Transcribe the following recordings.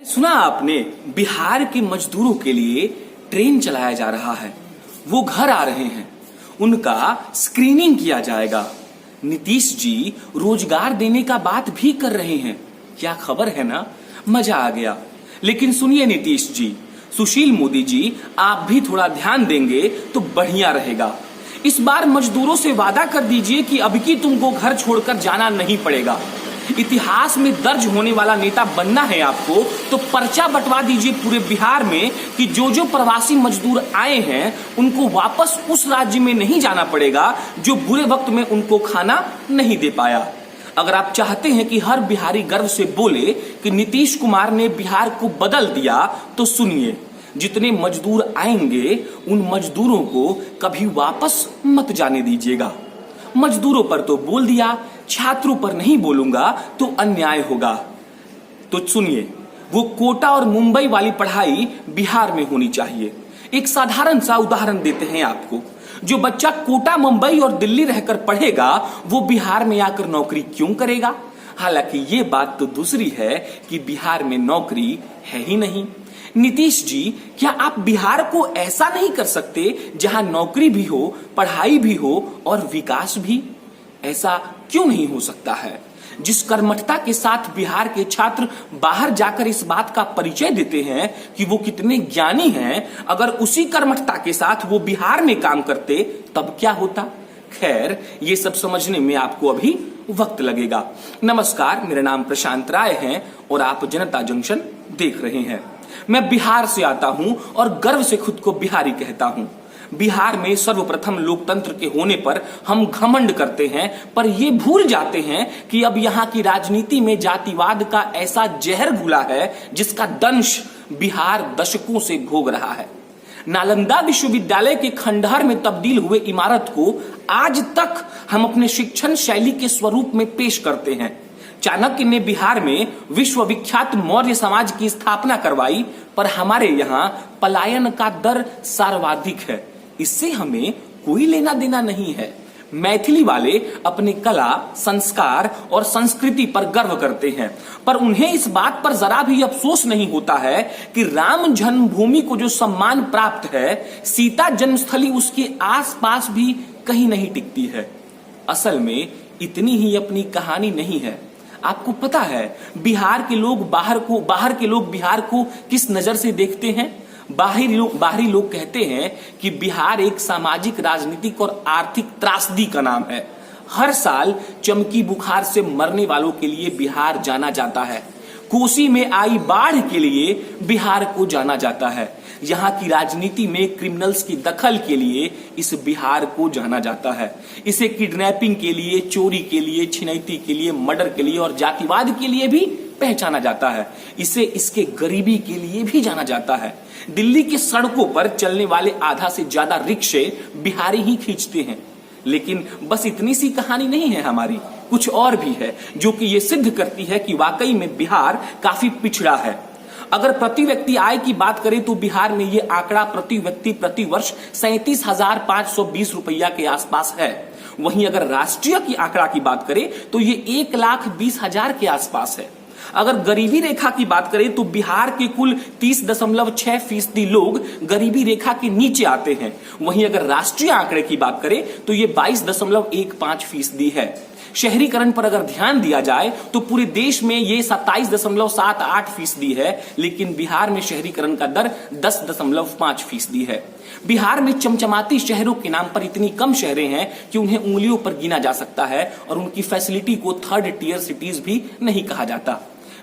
सुना आपने, बिहार के मजदूरों के लिए ट्रेन चलाया जा रहा है। वो घर आ रहे हैं, उनका स्क्रीनिंग किया जाएगा। नीतीश जी रोजगार देने का बात भी कर रहे हैं। क्या खबर है ना, मजा आ गया। लेकिन सुनिए नीतीश जी, सुशील मोदी जी, आप भी थोड़ा ध्यान देंगे तो बढ़िया रहेगा। इस बार मजदूरों से वादा कर दीजिए कि अब की तुमको घर छोड़कर जाना नहीं पड़ेगा। इतिहास में दर्ज होने वाला नेता बनना है आपको, तो पर्चा बंटवा दीजिए पूरे बिहार में कि जो जो प्रवासी मजदूर आए हैं उनको वापस उस राज्य में नहीं जाना पड़ेगा जो बुरे वक्त में उनको खाना नहीं दे पाया। अगर आप चाहते हैं कि हर बिहारी गर्व से बोले कि नीतीश कुमार ने बिहार को बदल दिया, तो सुनिए, जितने मजदूर आएंगे उन मजदूरों को कभी वापस मत जाने दीजिएगा। मजदूरों पर तो बोल दिया, छात्रों पर नहीं बोलूंगा तो अन्याय होगा। तो सुनिए, वो कोटा और मुंबई वाली पढ़ाई बिहार में होनी चाहिए। एक साधारण सा उदाहरण देते हैं आपको। जो बच्चा कोटा, मुंबई और दिल्ली रहकर पढ़ेगा वो बिहार में आकर नौकरी क्यों करेगा? हालांकि ये बात तो दूसरी है कि बिहार में नौकरी है ही नहीं। नीतीश जी, क्या आप बिहार को ऐसा नहीं कर सकते जहां नौकरी भी हो, पढ़ाई भी हो और विकास भी? ऐसा क्यों नहीं हो सकता है? जिस कर्मठता के साथ बिहार के छात्र बाहर जाकर इस बात का परिचय देते हैं कि वो कितने ज्ञानी हैं, अगर उसी कर्मठता के साथ वो बिहार में काम करते तब क्या होता? खैर, ये सब समझने में आपको अभी वक्त लगेगा। नमस्कार, मेरा नाम प्रशांत राय है और आप जनता जंक्शन देख रहे हैं। मैं बिहार से आता हूं और गर्व से खुद को बिहारी कहता हूं। बिहार में सर्वप्रथम लोकतंत्र के होने पर हम घमंड करते हैं, पर ये भूल जाते हैं कि अब यहाँ की राजनीति में जातिवाद का ऐसा जहर घुला है जिसका दंश बिहार दशकों से भोग रहा है। नालंदा विश्वविद्यालय के खंडहर में तब्दील हुए इमारत को आज तक हम अपने शिक्षण शैली के स्वरूप में पेश करते हैं। चाणक्य ने बिहार में विश्वविख्यात मौर्य समाज की स्थापना करवाई, पर हमारे यहाँ पलायन का दर सर्वाधिक है। इससे हमें कोई लेना देना नहीं है। मैथिली वाले अपने कला, संस्कार और संस्कृति पर गर्व करते हैं, पर उन्हें इस बात पर जरा भी अफसोस नहीं होता है कि राम जन्मभूमि को जो सम्मान प्राप्त है, सीता जन्मस्थली उसके आसपास भी कहीं नहीं टिकती है। असल में इतनी ही अपनी कहानी नहीं है। आपको पता है बिहार के लोग बाहर के लोग बिहार को किस नजर से देखते हैं? बाहरी लोग कहते हैं कि बिहार एक सामाजिक, राजनीतिक और आर्थिक त्रासदी का नाम है। हर साल चमकी बुखार से मरने वालों के लिए बिहार जाना जाता है। कोसी में आई बाढ़ के लिए बिहार को जाना जाता है। यहाँ की राजनीति में क्रिमिनल्स की दखल के लिए इस बिहार को जाना जाता है। इसे किडनैपिंग के लिए, चोरी के लिए, छिनैती के लिए, मर्डर के लिए और जातिवाद के लिए भी पहचाना जाता है। इसे इसके गरीबी के लिए भी जाना जाता है। दिल्ली के सड़कों पर चलने वाले आधा से ज्यादा रिक्शे बिहारी ही खींचते हैं। लेकिन बस इतनी सी कहानी नहीं है हमारी, कुछ और भी है जो कि ये सिद्ध करती है कि वाकई में बिहार काफी पिछड़ा है। अगर प्रति व्यक्ति आय की बात करें तो बिहार में ये आंकड़ा प्रति व्यक्ति प्रति वर्ष 37,520 रुपया के आसपास है। वहीं अगर राष्ट्रीय की आंकड़ा की बात करें तो ये 1,20,000 के आसपास है। अगर गरीबी रेखा की बात करें तो बिहार के कुल 30.6% लोग गरीबी रेखा के नीचे आते हैं। वहीं अगर राष्ट्रीय आंकड़े की बात करें तो ये 22.15% है। शहरीकरण पर अगर ध्यान दिया जाए तो पूरे देश में ये 27.78% है, लेकिन बिहार में शहरीकरण का दर 10.5% है। बिहार में चमचमाती शहरों के नाम पर इतनी कम शहरें हैं कि उन्हें उंगलियों पर गिना जा सकता है और उनकी फैसिलिटी को थर्ड टियर सिटीज भी नहीं कहा जाता।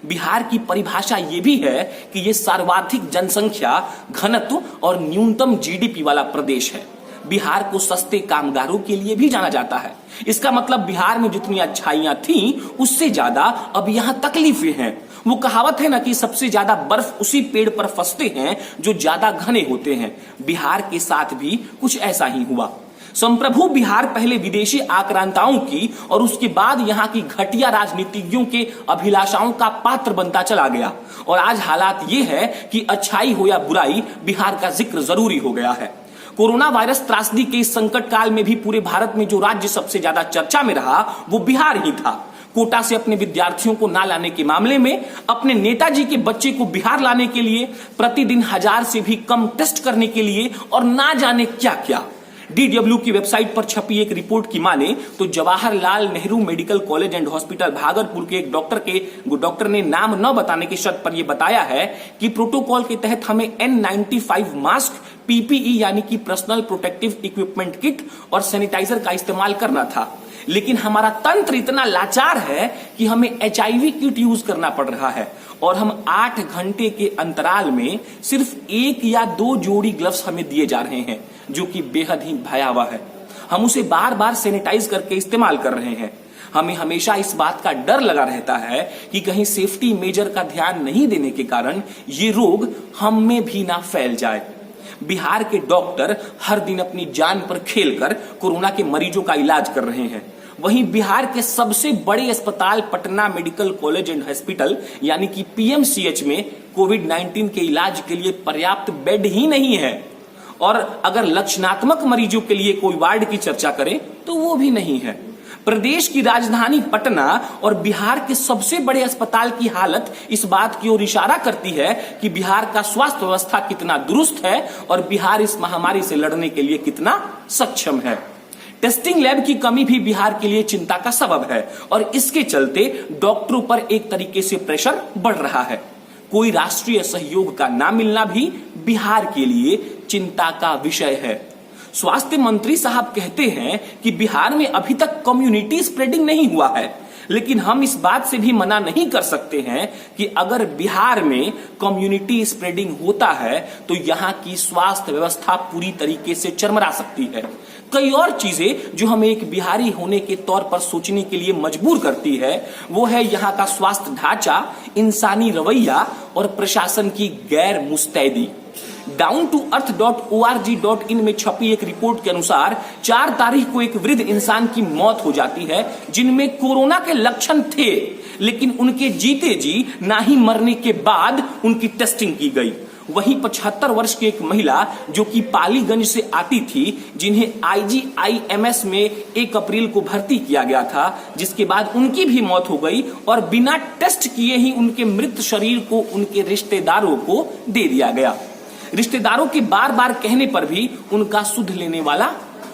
बिहार की परिभाषा ये भी है कि ये सर्वाधिक जनसंख्या, घनत्व और न्यूनतम जीडीपी वाला प्रदेश है। बिहार को सस्ते कामगारों के लिए भी जाना जाता है। इसका मतलब बिहार में जितनी अच्छाइयां थीं उससे ज्यादा अब यहां तकलीफें हैं। वो कहावत है ना कि सबसे ज्यादा बर्फ उसी पेड़ पर फंसते हैं जो ज्यादा घने होते हैं। बिहार के साथ भी कुछ ऐसा ही हुआ। संप्रभु बिहार पहले विदेशी आक्रांताओं की और उसके बाद यहाँ की घटिया राजनीतिज्ञों के अभिलाषाओं का पात्र बनता चला गया और आज हालात ये है कि अच्छाई हो या बुराई, बिहार का जिक्र जरूरी हो गया है। कोरोना वायरस त्रासदी के इस संकट काल में भी पूरे भारत में जो राज्य सबसे ज्यादा चर्चा में रहा वो बिहार ही था। कोटा से अपने विद्यार्थियों को ना लाने के मामले में, अपने नेताजी के बच्चे को बिहार लाने के लिए, प्रतिदिन 1000 से भी कम टेस्ट करने के लिए और ना जाने क्या क्या। DW की वेबसाइट पर छपी एक रिपोर्ट की माने तो Jawaharlal Nehru medical college and hospital Bhagalpur के एक डॉक्टर ने नाम न बताने की शर्त पर यह बताया है कि प्रोटोकॉल के तहत हमें N95 मास्क, PPE यानी कि पर्सनल प्रोटेक्टिव इक्विपमेंट किट और सैनिटाइजर का इस्तेमाल करना था। लेकिन हमारा तंत्र इतना लाचार है कि हमें HIV किट यूज करना पड़ रहा है और हम 8 घंटे के अंतराल में सिर्फ 1 या 2 जोड़ी ग्लव्स हमें दिए जा रहे हैं, जो कि बेहद ही भयावह है। हम उसे बार बार सैनिटाइज करके इस्तेमाल कर रहे हैं। हमें हमेशा इस बात का डर लगा रहता है कि कहीं सेफ्टी मेजर का ध्यान नहीं देने के कारण ये रोग हम में भी ना फैल जाए। बिहार के डॉक्टर हर दिन अपनी जान पर खेलकर कोरोना के मरीजों का इलाज कर रहे हैं। वहीं बिहार के सबसे बड़े अस्पताल Patna medical college and hospital यानी कि PMCH में कोविड-19 के इलाज के लिए पर्याप्त बेड ही नहीं है, और अगर लक्षणात्मक मरीजों के लिए कोई वार्ड की चर्चा करें तो वो भी नहीं है। प्रदेश की राजधानी पटना और बिहार के सबसे बड़े अस्पताल की हालत इस बात की ओर इशारा करती है कि बिहार का स्वास्थ्य व्यवस्था कितना दुरुस्त है और बिहार इस महामारी से लड़ने के लिए कितना सक्षम है। टेस्टिंग लैब की कमी भी बिहार के लिए चिंता का सबब है और इसके चलते डॉक्टरों पर एक तरीके से प्रेशर बढ़ रहा है। कोई राष्ट्रीय सहयोग का ना मिलना भी बिहार के लिए चिंता का विषय है। स्वास्थ्य मंत्री साहब कहते हैं कि बिहार में अभी तक कम्युनिटी स्प्रेडिंग नहीं हुआ है, लेकिन हम इस बात से भी मना नहीं कर सकते हैं कि अगर बिहार में कम्युनिटी स्प्रेडिंग होता है तो यहाँ की स्वास्थ्य व्यवस्था पूरी तरीके से चरमरा सकती है। कई और चीजें जो हमें एक बिहारी होने के तौर पर सोचने के लिए मजबूर करती है, वो है यहाँ का स्वास्थ्य ढांचा, इंसानी रवैया और प्रशासन की गैर मुस्तैदी। down-to-earth.org.in में छपी एक रिपोर्ट के अनुसार 4 तारीख को एक वृद्ध इंसान की मौत हो जाती है जिनमें कोरोना के लक्षण थे, लेकिन उनके जीते जी ना ही मरने के बाद उनकी टेस्टिंग की गई। वहीं 75 वर्ष की एक महिला जो कि पालीगंज से आती थी, जिन्हें IGIMS में 1 अप्रैल को भर्ती किया गया था, जिसके बाद उनकी भी मौत हो गई और बिना टेस्ट किए ही उनके मृत शरीर को उनके रिश्तेदारों को दे दिया गया। रिश्तेदारों के बार बार कहने पर भी उनका सुध लेने वाला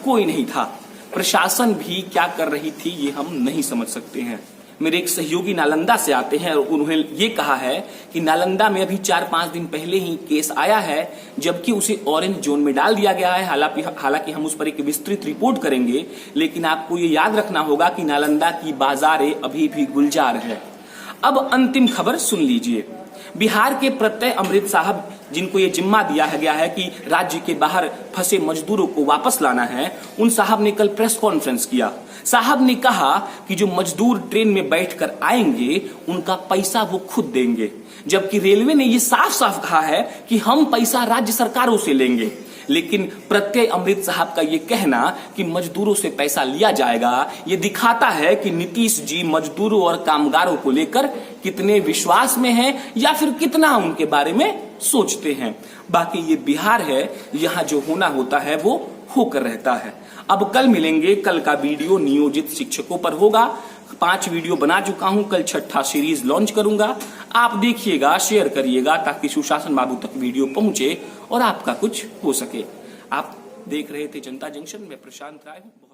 कोई नहीं था। प्रशासन भी क्या कर रही थी ये हम नहीं समझ सकते हैं। मेरे एक सहयोगी नालंदा से आते हैं और उन्होंने ये कहा है कि नालंदा में अभी 4-5 दिन पहले ही केस आया है, जबकि उसे ऑरेंज जोन में डाल दिया गया है। हालांकि हम उस पर एक विस्तृत रिपोर्ट करेंगे, लेकिन आपको ये याद रखना होगा कि नालंदा की बाजारें अभी भी गुलजार है। अब अंतिम खबर सुन लीजिए। बिहार के प्रत्यय अमृत साहब, जिनको ये जिम्मा दिया गया है कि राज्य के बाहर फंसे मजदूरों को वापस लाना है, उन साहब ने कल प्रेस कॉन्फ्रेंस किया। साहब ने कहा कि जो मजदूर ट्रेन में बैठकर आएंगे उनका पैसा वो खुद देंगे, जबकि रेलवे ने ये साफ साफ कहा है कि हम पैसा राज्य सरकारों से लेंगे। लेकिन प्रत्यय अमृत साहब का ये कहना कि मजदूरों से पैसा लिया जाएगा, ये दिखाता है कि नीतीश जी मजदूरों और कामगारों को लेकर कितने विश्वास में हैं या फिर कितना उनके बारे में सोचते हैं। बाकी ये बिहार है, यहाँ जो होना होता है वो होकर रहता है। अब कल मिलेंगे। कल का वीडियो नियोजित शिक्षकों पर होगा। 5 वीडियो बना चुका हूं, कल 6ठा सीरीज लॉन्च करूंगा। आप देखिएगा, शेयर करिएगा ताकि सुशासन बाबू तक वीडियो पहुंचे और आपका कुछ हो सके। आप देख रहे थे जनता जंक्शन में प्रशांत राय हूं।